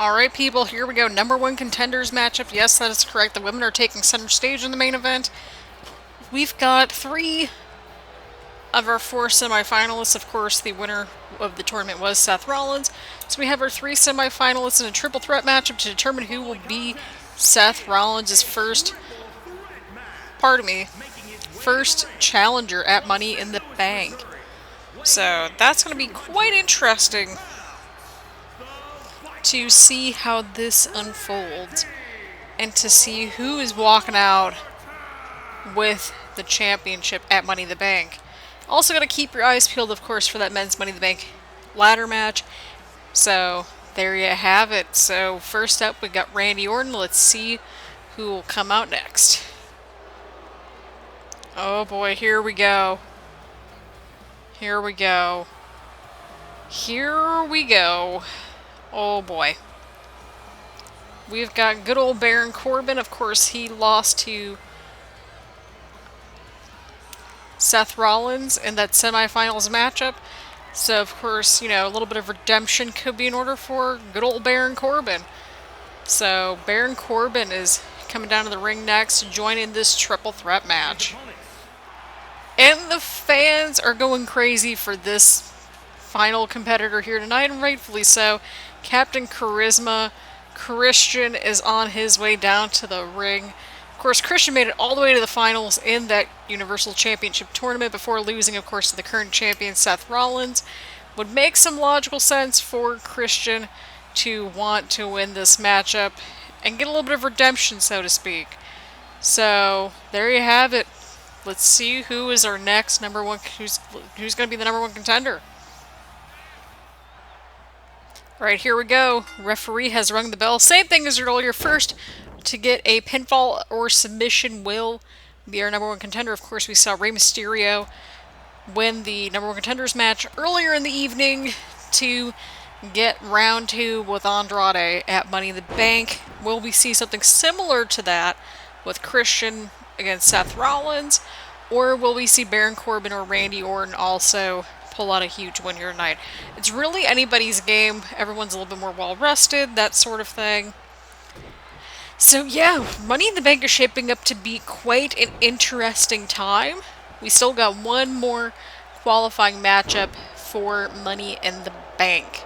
Alright, people, here we go. Number one contenders matchup. Yes, that is correct. The women are taking center stage in the main event. We've got three of our four semifinalists. Of course, the winner of the tournament was Seth Rollins. So we have our three semifinalists in a triple threat matchup to determine who will be Seth Rollins' first challenger at Money in the Bank. So that's going to be quite interesting to see how this unfolds and to see who is walking out with the championship at Money in the Bank. Also got to keep your eyes peeled, of course, for that men's Money in the Bank ladder match. So there you have it. So first up, we got Randy Orton. Let's see who will come out next. Oh boy, here we go. Here we go. Here we go. Oh boy. We've got good old Baron Corbin. Of course, he lost to Seth Rollins in that semifinals matchup. So, of course, you know, a little bit of redemption could be in order for good old Baron Corbin. So, Baron Corbin is coming down to the ring next to join in this triple threat match. And the fans are going crazy for this final competitor here tonight, and rightfully so. Captain Charisma, Christian, is on his way down to the ring. Of course, Christian made it all the way to the finals in that Universal Championship tournament before losing, of course, to the current champion, Seth Rollins. Would make some logical sense for Christian to want to win this matchup and get a little bit of redemption, so to speak. So, there you have it. Let's see who is our next number one, who's going to be the number one contender. Alright, here we go. Referee has rung the bell. Same thing as earlier. First, to get a pinfall or submission will be our number one contender. Of course, we saw Rey Mysterio win the number one contenders match earlier in the evening to get round two with Andrade at Money in the Bank. Will we see something similar to that with Christian against Seth Rollins? Or will we see Baron Corbin or Randy Orton also pull out a huge win here tonight? It's really anybody's game. Everyone's a little bit more well-rested, that sort of thing. So yeah, Money in the Bank is shaping up to be quite an interesting time. We still got one more qualifying matchup for Money in the Bank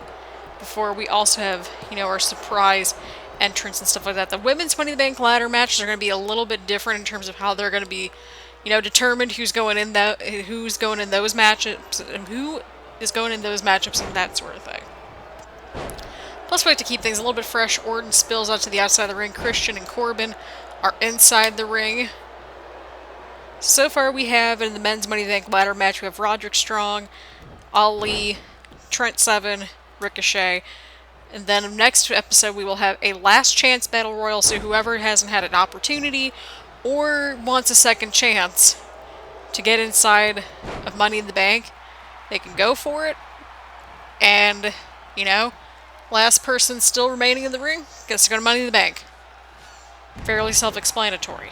before we also have, you know, our surprise entrance and stuff like that. The women's Money in the Bank ladder matches are going to be a little bit different in terms of how they're going to be, you know, determined who's going in those matchups and who is going in those matchups and that sort of thing. Plus, we have to keep things a little bit fresh. Orton spills out to the outside of the ring. Christian and Corbin are inside the ring. So far, we have in the men's Money in the Bank ladder match, we have Roderick Strong, Ali, Trent 7, Ricochet. And then next episode, we will have a last chance battle royal. So whoever hasn't had an opportunity or wants a second chance to get inside of Money in the Bank, they can go for it. And, you know, last person still remaining in the ring gets to go to Money in the Bank. Fairly self-explanatory.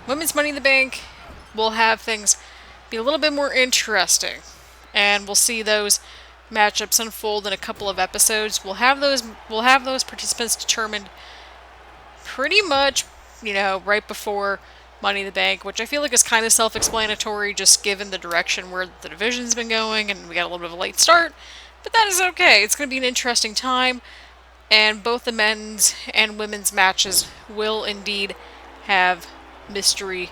Women's Money in the Bank will have things be a little bit more interesting. And we'll see those matchups unfold in a couple of episodes. We'll have those participants determined pretty much, you know, right before Money in the Bank, which I feel like is kind of self-explanatory just given the direction where the division's been going, and we got a little bit of a late start. But that is okay. It's going to be an interesting time, and both the men's and women's matches will indeed have mystery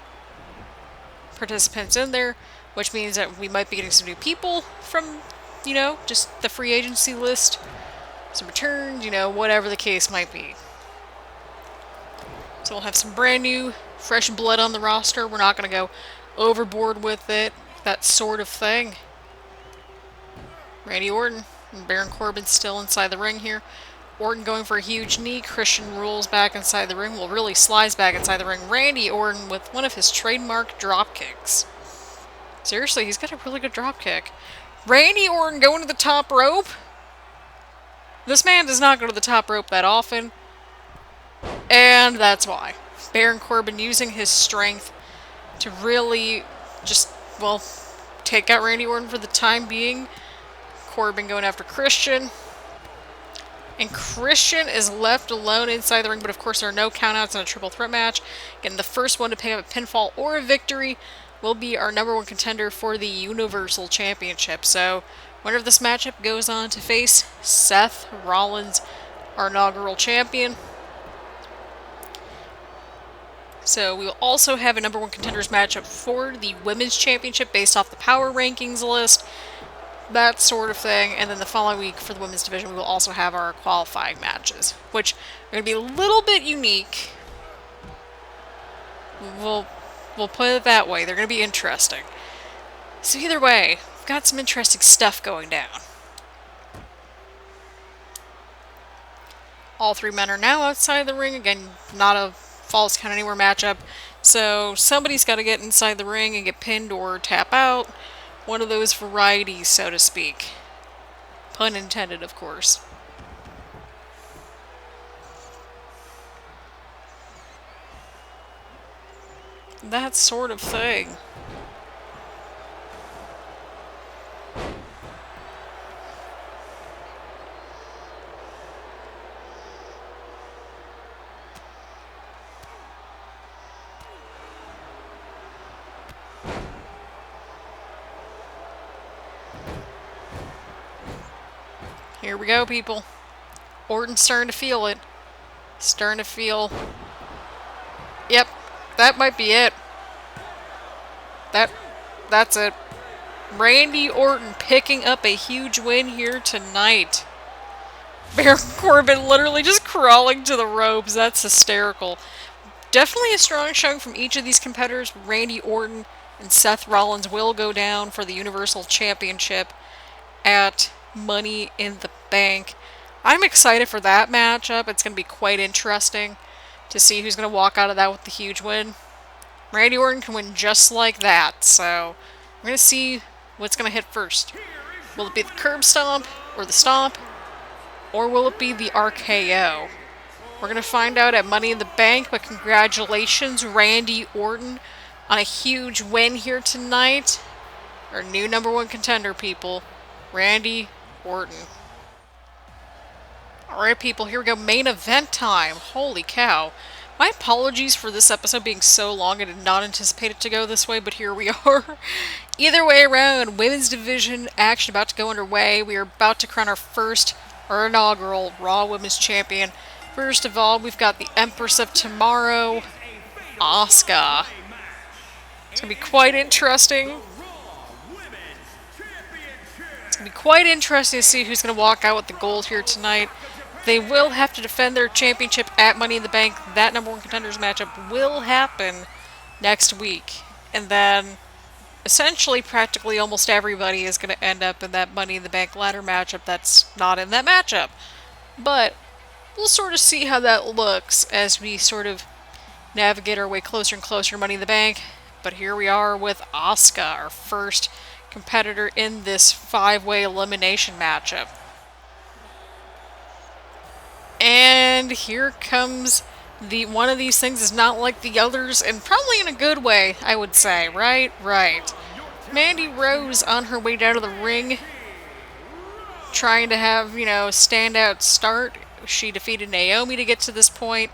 participants in there, which means that we might be getting some new people from, you know, just the free agency list, some returns, you know, whatever the case might be. So we'll have some brand new, fresh blood on the roster. We're not going to go overboard with it, that sort of thing. Randy Orton and Baron Corbin still inside the ring here. Orton going for a huge knee. Christian rolls back inside the ring. Well, really slides back inside the ring. Randy Orton with one of his trademark drop kicks. Seriously, he's got a really good drop kick. Randy Orton going to the top rope. This man does not go to the top rope that often. And that's why. Baron Corbin using his strength to really just, well, take out Randy Orton for the time being. Corbin going after Christian. And Christian is left alone inside the ring, but of course there are no countouts in a triple threat match. Again, the first one to pick up a pinfall or a victory will be our number one contender for the Universal Championship. So, winner of this matchup goes on to face Seth Rollins, our inaugural champion. So we will also have a number one contenders matchup for the Women's Championship based off the power rankings list, that sort of thing. And then the following week for the Women's Division, we will also have our qualifying matches, which are going to be a little bit unique. We'll put it that way. They're going to be interesting. So either way, we've got some interesting stuff going down. All three men are now outside the ring. Again, not a falls count anywhere matchup. So somebody's got to get inside the ring and get pinned or tap out. One of those varieties, so to speak. Pun intended, of course. That sort of thing. Here we go, people. Orton's starting to feel it. Starting to feel... Yep, that might be it. That's it. Randy Orton picking up a huge win here tonight. Baron Corbin literally just crawling to the ropes. That's hysterical. Definitely a strong showing from each of these competitors. Randy Orton and Seth Rollins will go down for the Universal Championship at Money in the Bank. I'm excited for that matchup. It's going to be quite interesting to see who's going to walk out of that with the huge win. Randy Orton can win just like that, so we're going to see what's going to hit first. Will it be the curb stomp or the stomp, or will it be the RKO? We're going to find out at Money in the Bank, but congratulations, Randy Orton, on a huge win here tonight. Our new number one contender, people. Randy Orton. Alright, people, here we go. Main event time. Holy cow. My apologies for this episode being so long. I did not anticipate it to go this way, but here we are. Either way around, Women's Division action about to go underway. We are about to crown our inaugural Raw Women's Champion. First of all, we've got the Empress of Tomorrow, Asuka. It's going to be quite interesting. It's going to be quite interesting to see who's going to walk out with the gold here tonight. They will have to defend their championship at Money in the Bank. That number one contenders matchup will happen next week. And then, essentially, practically almost everybody is going to end up in that Money in the Bank ladder matchup that's not in that matchup. But we'll sort of see how that looks as we sort of navigate our way closer and closer to Money in the Bank. But here we are with Asuka, our first competitor in this 5-way elimination matchup. And here comes one of these things is not like the others, and probably in a good way, I would say. Right? Mandy Rose on her way down to the ring, trying to have, a standout start. She defeated Naomi to get to this point.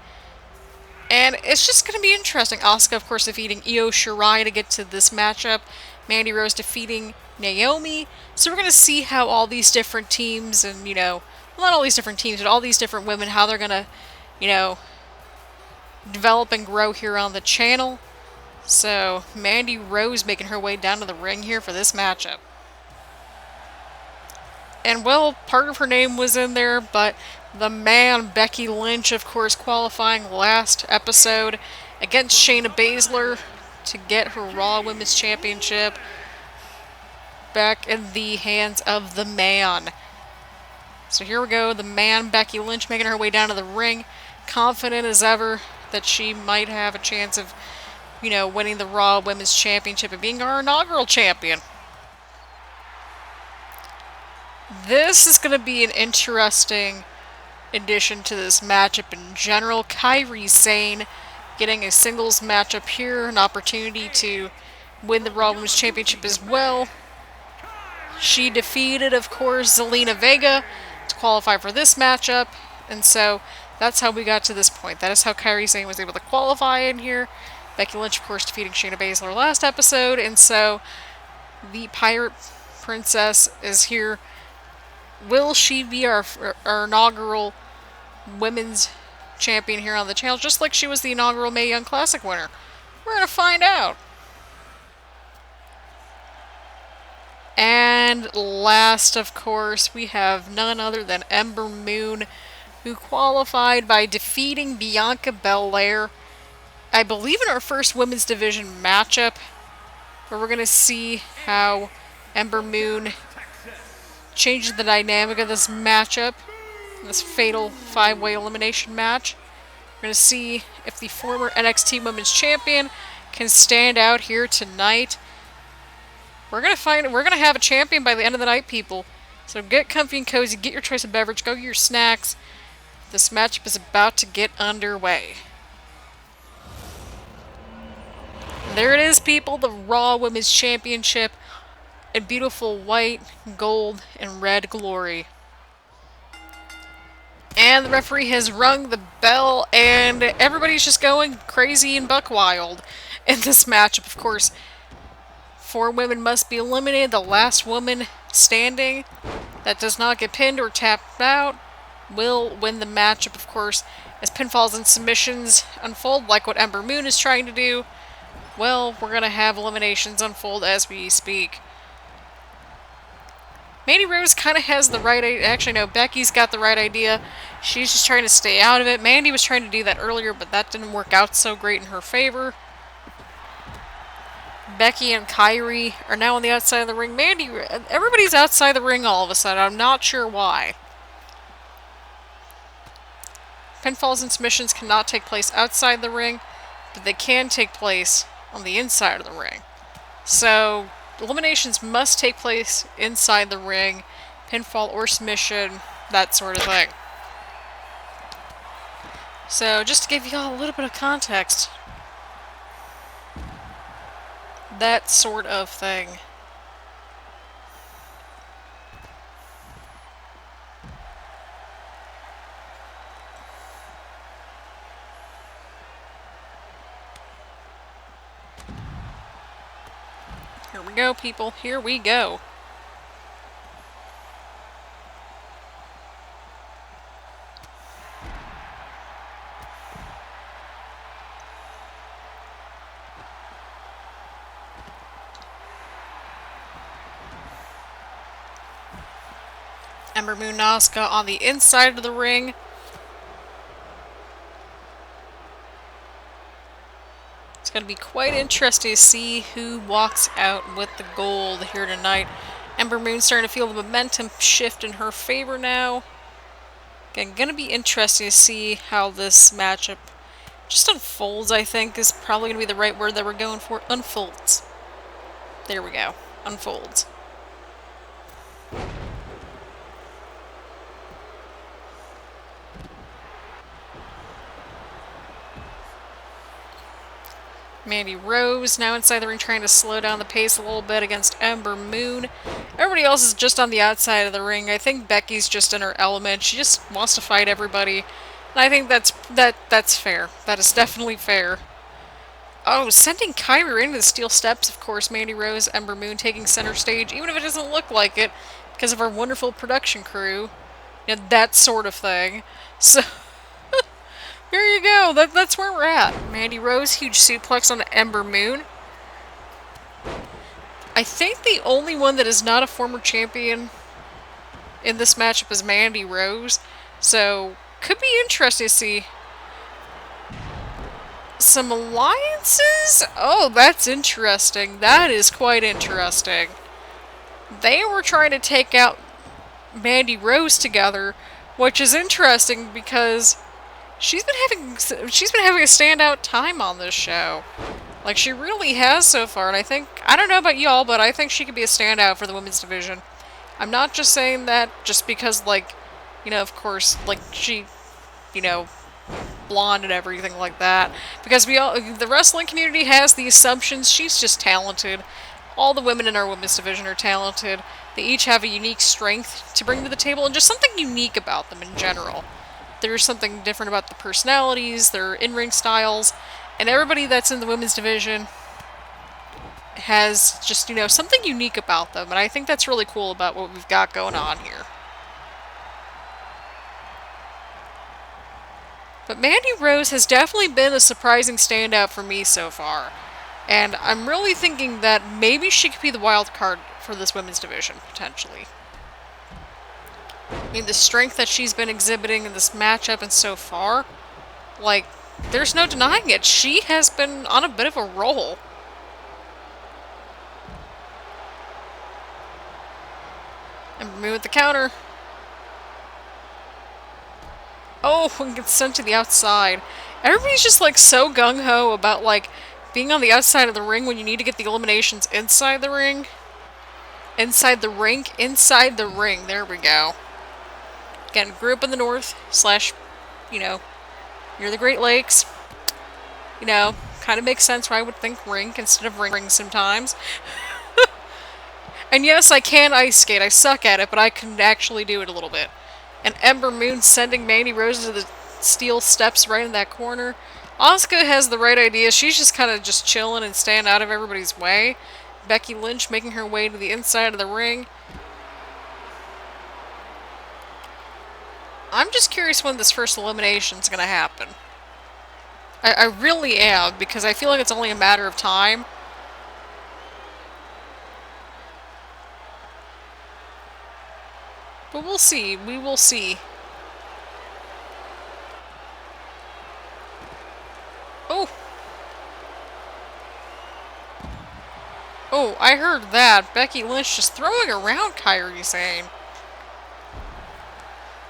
And it's just going to be interesting. Asuka, of course, defeating Io Shirai to get to this matchup. Mandy Rose defeating Naomi. So we're going to see how all these different teams and, not all these different teams, but all these different women, how they're going to, develop and grow here on the channel. So, Mandy Rose making her way down to the ring here for this matchup. And, well, part of her name was in there, but the man, Becky Lynch, of course, qualifying last episode against Shayna Baszler to get her Raw Women's Championship back in the hands of the man. So here we go, the man, Becky Lynch, making her way down to the ring, confident as ever that she might have a chance of, winning the Raw Women's Championship and being our inaugural champion. This is going to be an interesting addition to this matchup in general. Kairi Sane getting a singles matchup here, an opportunity to win the Raw Women's Championship as well. She defeated, of course, Zelina Vega to qualify for this matchup, and so that's how we got to this point. That is how Kairi Sane was able to qualify in here. Becky Lynch, of course, defeating Shayna Baszler last episode, and so the Pirate Princess is here. Will she be our inaugural women's champion here on the channel, just like she was the inaugural Mae Young Classic winner? We're going to find out. And last, of course, we have none other than Ember Moon, who qualified by defeating Bianca Belair, I believe in our first women's division matchup, where we're going to see how Ember Moon changes the dynamic of this matchup, this fatal 5-way elimination match. We're going to see if the former NXT Women's Champion can stand out here tonight. We're going to have a champion by the end of the night, people. So get comfy and cozy, get your choice of beverage, go get your snacks. This matchup is about to get underway. There it is, people, the Raw Women's Championship in beautiful white, gold, and red glory. And the referee has rung the bell, and everybody's just going crazy and buck wild in this matchup. Of course, 4 women must be eliminated. The last woman standing that does not get pinned or tapped out will win the matchup, of course, as pinfalls and submissions unfold, like what Ember Moon is trying to do. Well, we're going to have eliminations unfold as we speak. Mandy Rose kind of has the right idea. Actually, no, Becky's got the right idea. She's just trying to stay out of it. Mandy was trying to do that earlier, but that didn't work out so great in her favor. Becky and Kairi are now on the outside of the ring. Mandy, everybody's outside the ring all of a sudden. I'm not sure why. Pinfalls and submissions cannot take place outside the ring, but they can take place on the inside of the ring. So eliminations must take place inside the ring, pinfall or submission, that sort of thing. So just to give you all a little bit of context, that sort of thing. Here we go, people. Here we go. Ember Moon and Asuka on the inside of the ring. It's going to be quite interesting to see who walks out with the gold here tonight. Ember Moon's starting to feel the momentum shift in her favor now. Again, going to be interesting to see how this matchup just unfolds, I think, is probably going to be the right word that we're going for. Unfolds. There we go. Unfolds. Mandy Rose now inside the ring trying to slow down the pace a little bit against Ember Moon. Everybody else is just on the outside of the ring. I think Becky's just in her element. She just wants to fight everybody. And I think that's fair. That is definitely fair. Oh, sending Kairi into the steel steps, of course. Mandy Rose, Ember Moon taking center stage, even if it doesn't look like it, because of our wonderful production crew. You know, that sort of thing. So there you go. That's where we're at. Mandy Rose, huge suplex on Ember Moon. I think the only one that is not a former champion in this matchup is Mandy Rose. So, could be interesting to see some alliances. Oh, that's interesting. That is quite interesting. They were trying to take out Mandy Rose together, which is interesting because she's been having a standout time on this show. Like, she really has so far, and I don't know about y'all, but I think she could be a standout for the women's division. I'm not just saying that just because, like, you know, of course, like, she, you know, blonde and everything like that. Because the wrestling community has the assumptions she's just talented. all the women in our women's division are talented. They each have a unique strength to bring to the table, and just something unique about them in general. There's something different about the personalities, their in-ring styles, and everybody that's in the women's division has just, something unique about them, and I think that's really cool about what we've got going on here. But Mandy Rose has definitely been a surprising standout for me so far. And I'm really thinking that maybe she could be the wild card for this women's division, potentially. I mean, the strength that she's been exhibiting in this matchup and so far, like, there's no denying it. She has been on a bit of a roll. And move with the counter. Oh, and gets sent to the outside. Everybody's just, like, so gung-ho about, like, being on the outside of the ring when you need to get the eliminations inside the ring. Inside the ring. Inside the ring. There we go. Again, grew up in the north, / near the Great Lakes. Kind of makes sense why I would think rink instead of ring sometimes. And yes, I can ice skate. I suck at it, but I can actually do it a little bit. And Ember Moon sending Mandy Rose to the steel steps right in that corner. Asuka has the right idea. She's just kind of just chilling and staying out of everybody's way. Becky Lynch making her way to the inside of the ring. I'm just curious when this first elimination is going to happen. I really am, because I feel like it's only a matter of time. But we'll see. We will see. Oh! Oh, I heard that. Becky Lynch just throwing around Kairi Sane.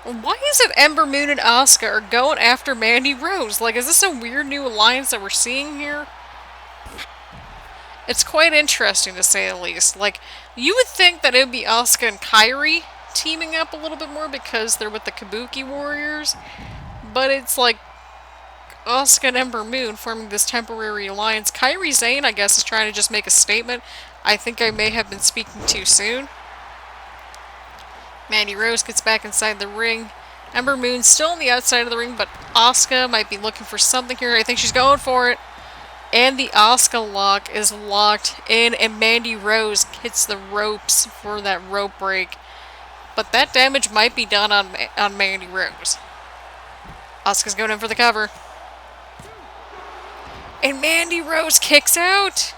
Why is it Ember Moon and Asuka are going after Mandy Rose? Like, is this a weird new alliance that we're seeing here? It's quite interesting, to say the least. Like, you would think that it would be Asuka and Kairi teaming up a little bit more because they're with the Kabuki Warriors. But it's like Asuka and Ember Moon forming this temporary alliance. Kairi Sane, I guess, is trying to just make a statement. I think I may have been speaking too soon. Mandy Rose gets back inside the ring. Ember Moon still on the outside of the ring, but Asuka might be looking for something here. I think she's going for it. And the Asuka lock is locked in, and Mandy Rose hits the ropes for that rope break. But that damage might be done on Mandy Rose. Asuka's going in for the cover. And Mandy Rose kicks out.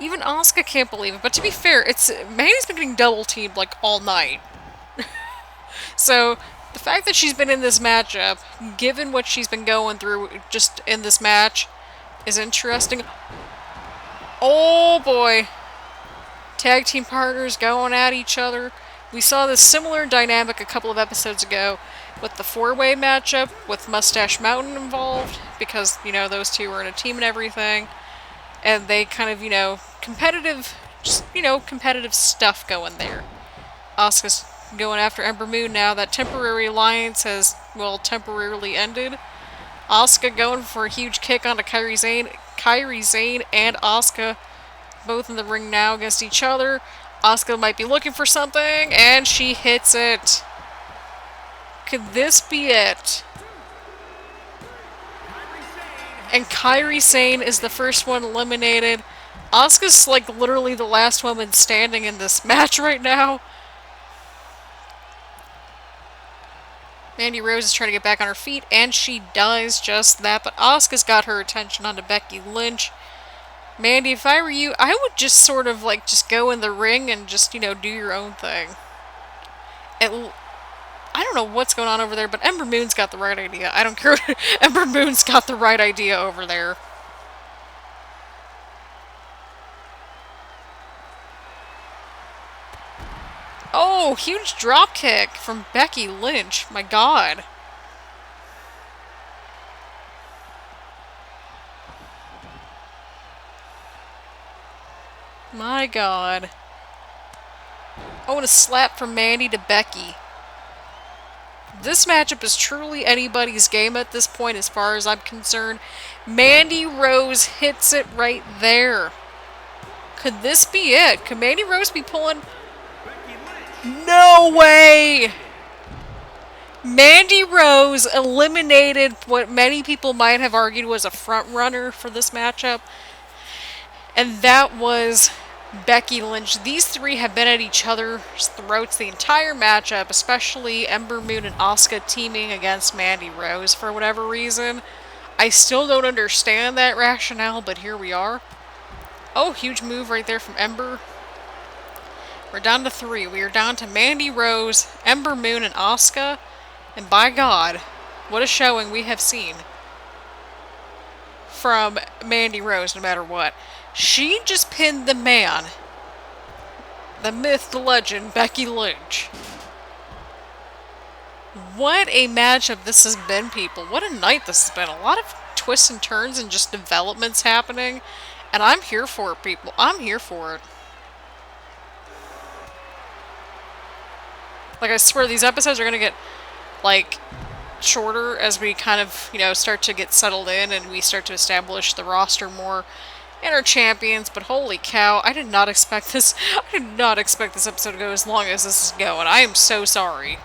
Even Asuka can't believe it. But to be fair, Mandy's been getting double teamed like all night. So the fact that she's been in this matchup, given what she's been going through just in this match, is interesting. Oh boy. Tag team partners going at each other. We saw this similar dynamic a couple of episodes ago with the four-way matchup with Mustache Mountain involved, because, those two were in a team and everything. And they kind of, competitive stuff going there. Asuka's going after Ember Moon now. That temporary alliance has, temporarily ended. Asuka going for a huge kick onto Kairi Sane. Kairi Sane and Asuka both in the ring now against each other. Asuka might be looking for something, and she hits it. Could this be it? And Kairi Sane is the first one eliminated. Asuka's like literally the last woman standing in this match right now. Mandy Rose is trying to get back on her feet, and she does just that. But Asuka's got her attention onto Becky Lynch. Mandy, if I were you, I would just sort of like just go in the ring and just, do your own thing. I don't know what's going on over there, but Ember Moon's got the right idea. I don't care. Ember Moon's got the right idea over there. Oh, huge drop kick from Becky Lynch. My God. My God. Oh, and a slap from Mandy to Becky. This matchup is truly anybody's game at this point as far as I'm concerned. Mandy Rose hits it right there. Could this be it? Could Mandy Rose be pulling... No way! Mandy Rose eliminated what many people might have argued was a front runner for this matchup. And that was Becky Lynch. These three have been at each other's throats the entire matchup, especially Ember Moon and Asuka teaming against Mandy Rose for whatever reason. I still don't understand that rationale, but here we are. Oh, huge move right there from Ember. We're down to 3. We are down to Mandy Rose, Ember Moon, and Asuka. And by God, what a showing we have seen from Mandy Rose, no matter what. She just pinned the man, the myth, the legend, Becky Lynch. What a matchup this has been, people. What a night this has been. A lot of twists and turns and just developments happening. And I'm here for it, people. I'm here for it. Like, I swear, these episodes are going to get, like, shorter as we kind of, you know, start to get settled in and we start to establish the roster more and our champions. But holy cow, I did not expect this. I did not expect this episode to go as long as this is going. I am so sorry.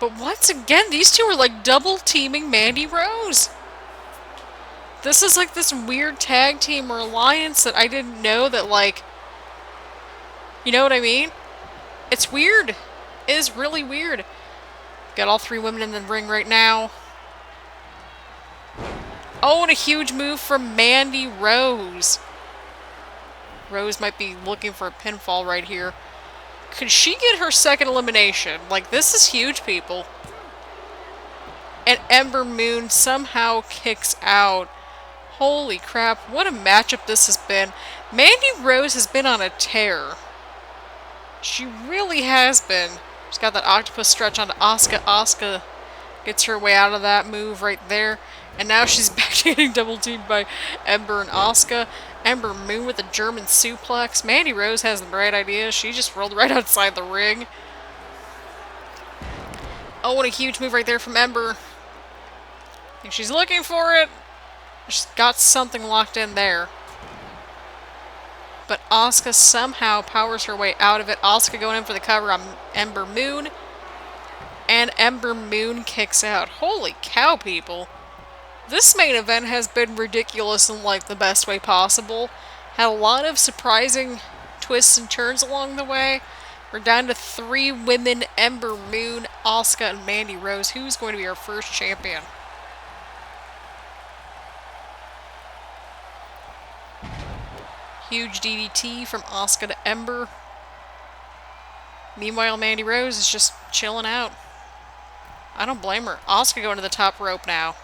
But once again, these two are like double teaming Mandy Rose. This is like this weird tag team or alliance that I didn't know that, like, you know what I mean? It's weird. It is really weird. Got all 3 women in the ring right now. Oh, and a huge move from Mandy Rose. Rose might be looking for a pinfall right here. Could she get her second elimination? Like, this is huge, people. And Ember Moon somehow kicks out. Holy crap, what a matchup this has been. Mandy Rose has been on a tear. She really has been. She's got that octopus stretch onto Asuka. Asuka gets her way out of that move right there. And now she's back to getting double teamed by Ember and Asuka. Ember Moon with a German suplex. Mandy Rose has the bright idea. She just rolled right outside the ring. Oh, what a huge move right there from Ember. I think she's looking for it. She's got something locked in there. But Asuka somehow powers her way out of it. Asuka going in for the cover on Ember Moon. And Ember Moon kicks out. Holy cow, people. This main event has been ridiculous in, like, the best way possible. Had a lot of surprising twists and turns along the way. We're down to 3 women, Ember Moon, Asuka, and Mandy Rose. Who's going to be our first champion? Huge DDT from Asuka to Ember. Meanwhile, Mandy Rose is just chilling out. I don't blame her. Asuka going to the top rope now.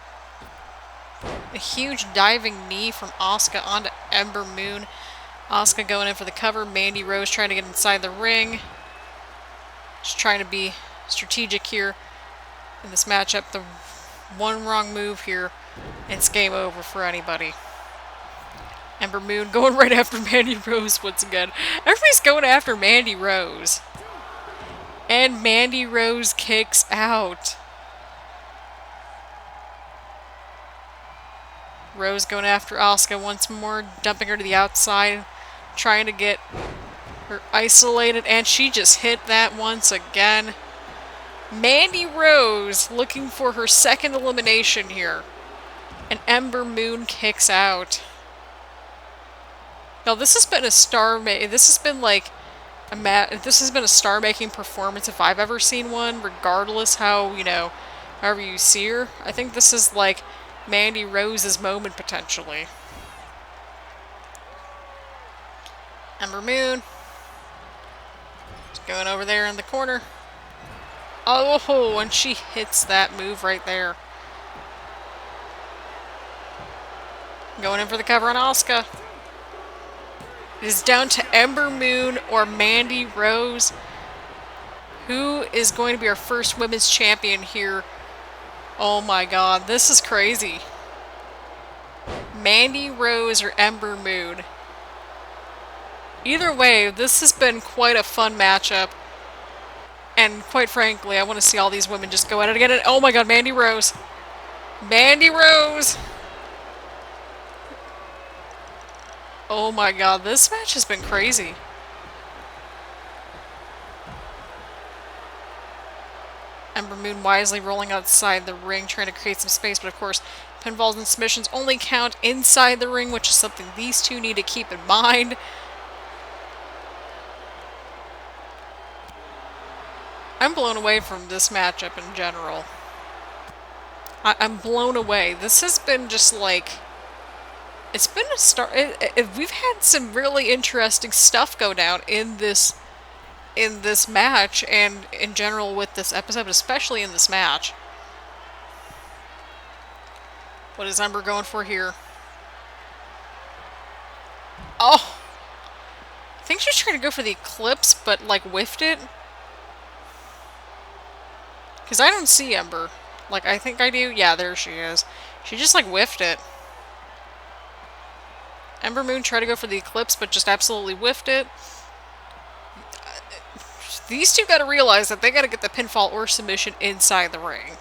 A huge diving knee from Asuka onto Ember Moon. Asuka going in for the cover. Mandy Rose trying to get inside the ring. Just trying to be strategic here in this matchup. The one wrong move here, it's game over for anybody. Ember Moon going right after Mandy Rose once again. Everybody's going after Mandy Rose. And Mandy Rose kicks out. Rose going after Asuka once more, dumping her to the outside, trying to get her isolated, and she just hit that once again. Mandy Rose looking for her second elimination here. And Ember Moon kicks out. Now, this has been a star-making performance if I've ever seen one, regardless how, you know, however you see her. I think this is like Mandy Rose's moment, potentially. Ember Moon. Just going over there in the corner. Oh, and she hits that move right there. Going in for the cover on Asuka. It is down to Ember Moon or Mandy Rose. Who is going to be our first women's champion here? Oh my god, this is crazy. Mandy Rose or Ember Moon. Either way, this has been quite a fun matchup. And quite frankly, I want to see all these women just go at it again. And oh my god, Mandy Rose. Mandy Rose. Oh my god, this match has been crazy. Ember Moon wisely rolling outside the ring, trying to create some space, but of course, pinfalls and submissions only count inside the ring, which is something these two need to keep in mind. I'm blown away from this matchup in general. I'm blown away. This has been just like... It's been a start... we've had some really interesting stuff go down in this match, and in general with this episode, especially in this match. What is Ember going for here? Oh! I think she's trying to go for the Eclipse, but, like, whiffed it. Because I don't see Ember. Like, I think I do. Yeah, there she is. She just, like, whiffed it. Ember Moon tried to go for the Eclipse, but just absolutely whiffed it. These two gotta realize that they gotta get the pinfall or submission inside the ring.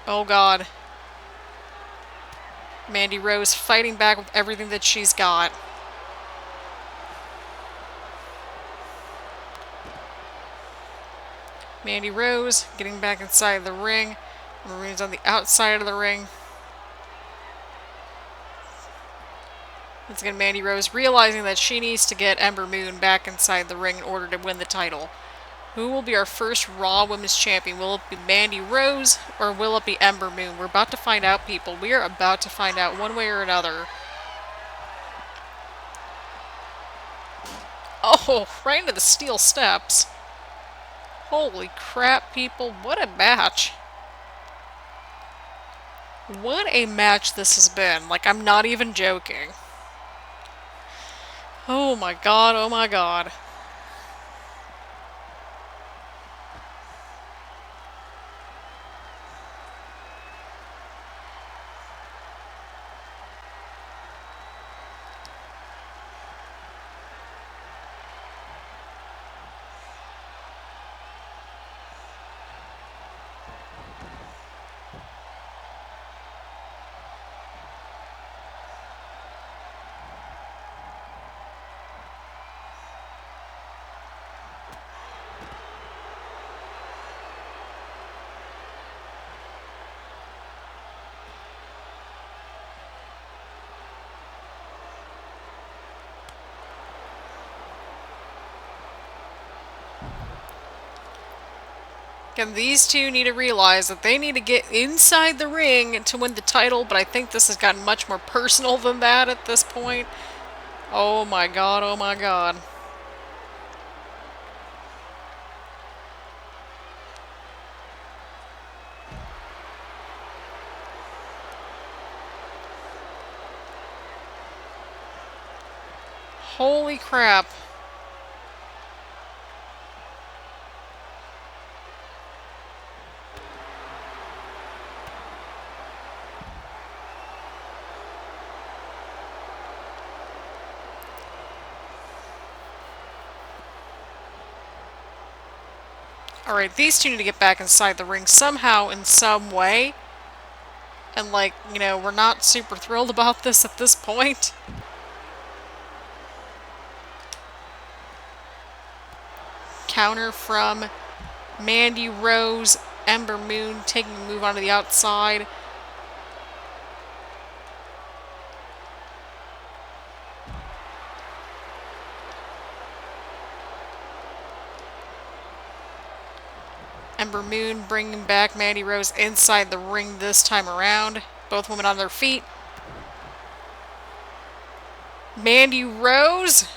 Oh god. Mandy Rose fighting back with everything that she's got. Mandy Rose getting back inside the ring. Maroon's on the outside of the ring. Once again, Mandy Rose realizing that she needs to get Ember Moon back inside the ring in order to win the title. Who will be our first Raw Women's Champion? Will it be Mandy Rose or will it be Ember Moon? We're about to find out, people. We are about to find out one way or another. Oh, right into the steel steps. Holy crap, people. What a match. What a match this has been. Like, I'm not even joking. Oh my god, oh my god. Again, these two need to realize that they need to get inside the ring to win the title, but I think this has gotten much more personal than that at this point. Oh my god, oh my god. Holy crap. Alright, these two need to get back inside the ring somehow, in some way. And, like, you know, we're not super thrilled about this at this point. Counter from Mandy Rose. Ember Moon taking a move onto the outside. Ember Moon bringing back Mandy Rose inside the ring this time around. Both women on their feet. Mandy Rose.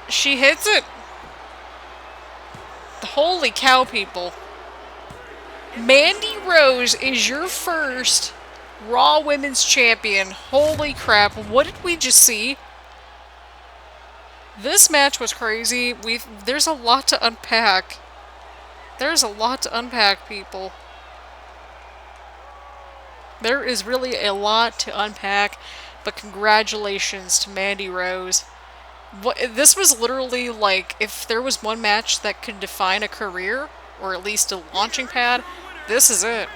She hits it. Holy cow, people. Mandy Rose is your first Raw Women's Champion. Holy crap. What did we just see? This match was crazy. There's a lot to unpack. There's a lot to unpack, people. There is really a lot to unpack, but congratulations to Mandy Rose. This was literally like, if there was one match that could define a career, or at least a launching pad, this is it.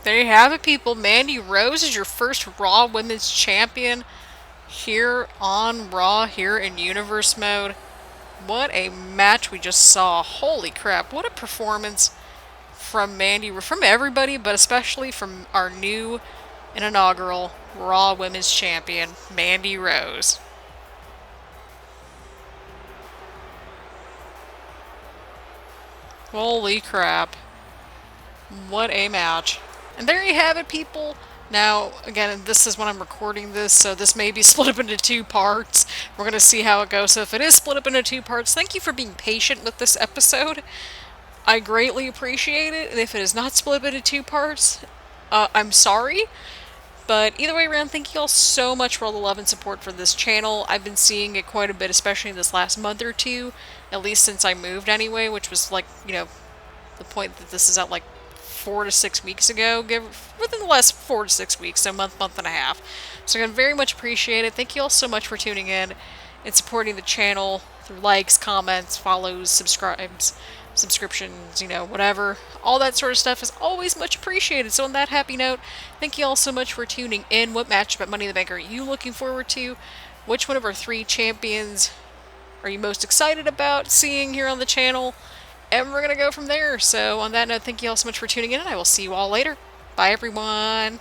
There you have it, people. Mandy Rose is your first Raw Women's Champion here on Raw, here in Universe Mode. What a match we just saw. Holy crap, what a performance from Mandy, from everybody, but especially from our new and inaugural Raw Women's Champion, Mandy Rose. Holy crap. What a match. And there you have it, people. Now, again, this is when I'm recording this, so this may be split up into two parts. We're going to see how it goes. So if it is split up into two parts, thank you for being patient with this episode. I greatly appreciate it. And if it is not split up into two parts, I'm sorry. But either way around, thank you all so much for all the love and support for this channel. I've been seeing it quite a bit, especially in this last month or two, at least since I moved anyway, which was like, the point that this is at like 4 to 6 weeks ago, within the last 4 to 6 weeks, so month and a half. So again, very much appreciate it. Thank you all so much for tuning in and supporting the channel through likes, comments, follows, subscriptions, whatever. All that sort of stuff is always much appreciated. So on that happy note, thank you all so much for tuning in. What matchup at Money in the Bank are you looking forward to? Which one of our 3 champions are you most excited about seeing here on the channel? And we're going to go from there. So on that note, thank you all so much for tuning in, and I will see you all later. Bye, everyone.